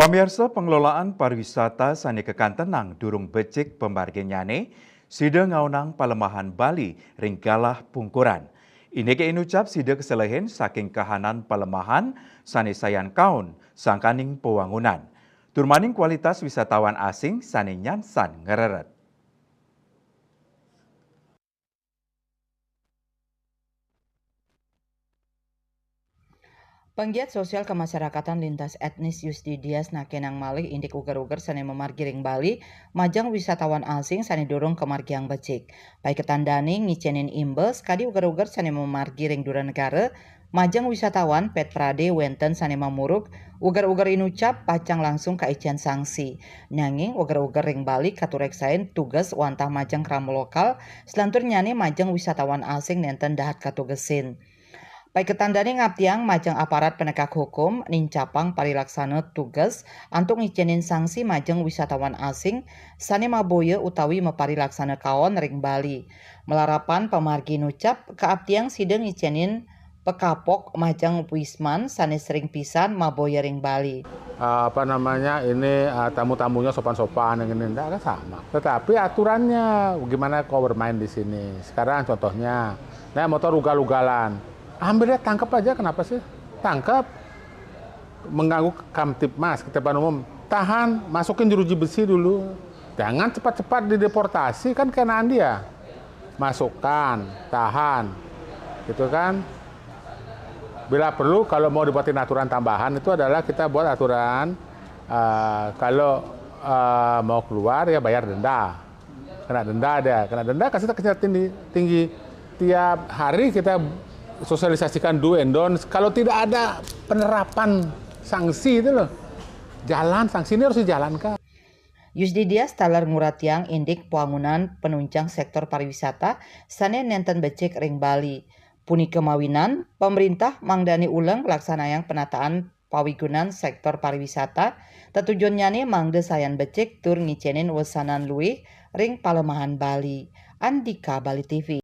Pamirsa pengelolaan pariwisata sani kekantenang durung becik pembargen nyane, sida ngaunang Palemahan Bali ringgalah pungkuran. Ini ke inucap sida keselehin saking kahanan Palemahan sani sayan kaun sangkaning pewangunan. Turmaning kualitas wisatawan asing sani nyansan ngereret. Penggiat sosial kemasyarakatan lintas etnis Yusdidias Nakenang Malih indik uger-uger sane memargiring Bali, majang wisatawan asing sane dorong ke margiang becik. Baik ketandani ngicenin imbes, kadi uger-uger sane memargiring dura negara, majang wisatawan pet prade wenten sane mamuruk, uger-uger inucap pacang langsung ka ician sanksi. Nanging uger-uger ring Bali katureksain tugas wantah majang kram lokal, selantur nyane majang wisatawan asing nenten dahat katugesin. Baik ketandani ngaptiang majang aparat penegak hukum nincapang parilaksana tugas antuk ngizinin sanksi majang wisatawan asing sane maboya utawi maparilaksana kaon ring Bali. Melarapan pemargi nucap keaptiang sidang ngizinin pekapok majang wisman sane sering pisan maboya ring Bali. Tamu-tamunya sopan-sopan yang ini enggak kan sama. Tetapi aturannya gimana kau bermain di sini. Sekarang contohnya, naik motor ugal-ugalan. Ambilnya tangkap aja, kenapa sih? Tangkap, mengganggu Kamtibmas, Ketertiban Umum. Tahan, masukin jeruji besi dulu. Jangan cepat-cepat dideportasi, kan kenaan dia. Masukkan, tahan, gitu kan. Bila perlu, kalau mau dibuatin aturan tambahan, itu adalah kita buat aturan, kalau mau keluar ya bayar denda. Kena denda kasih tinggi. Tiap hari kita sosialisasikan do and don't. Kalau tidak ada penerapan sanksi itu loh, sanksi ini harus dijalankan. Yusdidias talar nguratiang indik pewangunan penunjang sektor pariwisata sane nenten becik ring Bali. Puni kemawinan, pemerintah mangdani ulang pelaksanaan penataan pawigunan sektor pariwisata, tetujuannya mangde sayan becik tur ngicenin wesanan luwih ring Palemahan Bali. Andika Bali TV.